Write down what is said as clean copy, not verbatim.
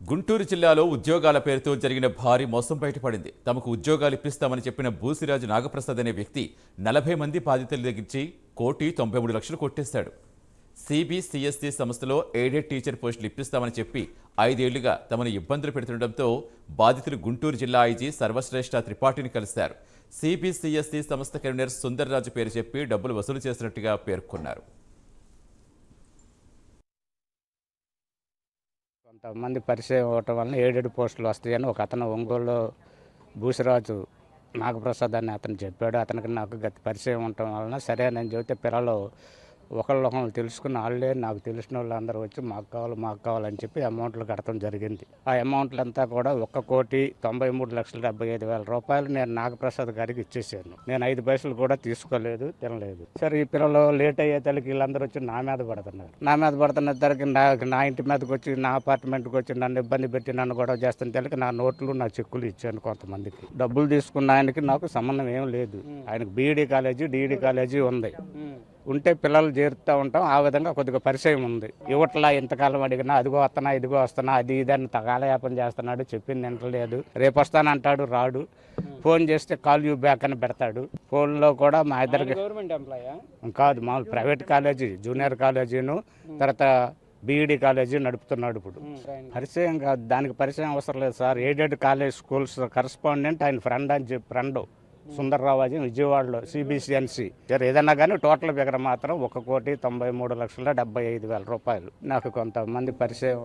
గుంటూరు జిల్లాలో ఉద్యోగాల పేరుతో జరిగిన భారీ మోసం బయటపడింది. తమకు ఉద్యోగాలు ఇప్పిస్తామని చెప్పిన బూసిరాజు నాగప్రసాద్ అనే వ్యక్తి 40 మంది బాధితుల దగ్గరించి 1,93,00,000 కొట్టేశాడు. సిబిసిఎస్సి సంస్థలో ఎయిడెడ్ టీచర్ పోస్టులు ఇప్పిస్తామని చెప్పి 5 ఏళ్లుగా తమను ఇబ్బందులు పెడుతుండటంతో బాధితులు గుంటూరు జిల్లా ఐజీ సర్వశ్రేష్ఠ త్రిపాఠిని కలిశారు. సిబిసిఎస్సి సంస్థ కన్వీనర్ సుందర్రాజు పేరు చెప్పి డబ్బులు వసూలు చేసినట్టుగా పేర్కొన్నారు. కొంతమంది పరిచయం అవ్వటం వలన ఎయిడెడ్ పోస్టులు వస్తాయని ఒక అతను ఒంగోలు బూసిరాజు నాగప్రసాద్ అని అతను చెప్పాడు. అతనికి నాకు గత పరిచయం ఉండటం వలన సరే నేను చెబితే పిల్లలు ఒకళ్ళు తెలుసుకున్న వాళ్ళే నాకు తెలిసిన వాళ్ళందరూ వచ్చి మాకు కావాలని చెప్పి అమౌంట్లు కట్టడం జరిగింది. ఆ అమౌంట్లంతా కూడా 1,93,75,000 రూపాయలు నేను నాగప్రసాద్ గారికి ఇచ్చేసాను. నేను 5 పైసలు కూడా తీసుకోలేదు, తినలేదు. సరే ఈ పిల్లలు లేట్ అయ్యే తల్లికి వీళ్ళందరూ వచ్చి నా మీద పడుతున్న తరకి నా ఇంటి మీదకి వచ్చి నా అపార్ట్మెంట్కి వచ్చి నన్ను ఇబ్బంది పెట్టి నన్ను గొడవ చేస్తున్న తల్లికి నా నోట్లు నా చెక్కులు ఇచ్చాను. కొంతమందికి డబ్బులు తీసుకున్న ఆయనకి నాకు సంబంధం ఏం లేదు. ఆయనకు బీఈడీ కాలేజీ డిఈడీ కాలేజీ ఉంది. ఉంటే పిల్లలు చేరుతూ ఉంటాం. ఆ విధంగా కొద్దిగా పరిచయం ఉంది. ఇవట్లా ఇంతకాలం అడిగినా ఇదిగో వస్తున్నా అది ఇదని కాలయాపన చేస్తున్నాడు. చెప్పింది వింటలేదు. రేపు వస్తానంటాడు, రాడు. ఫోన్ చేస్తే కాల్ యూ బ్యాక్ అని పెడతాడు. ఫోన్లో కూడా మా ఇద్దరికి గవర్నమెంట్ ఎంప్లాయా కాదు, మామూలు ప్రైవేట్ కాలేజీ, జూనియర్ కాలేజీను తర్వాత బీఈడీ కాలేజీ నడుపుతున్నాడు. ఇప్పుడు పరిచయం కాదు, దానికి పరిచయం అవసరం లేదు sir. Aided college schools correspondent ఆయన ఫ్రెండ్ అని చెప్పి ఫ్రెండ్ సుందర్రావు విజయవాడలో సిబిసిఎన్సి. ఏదన్నా కానీ టోటల్ ఫిగర్ మాత్రం 1,93,75,000 రూపాయలు. నాకు కొంతమంది పరిచయం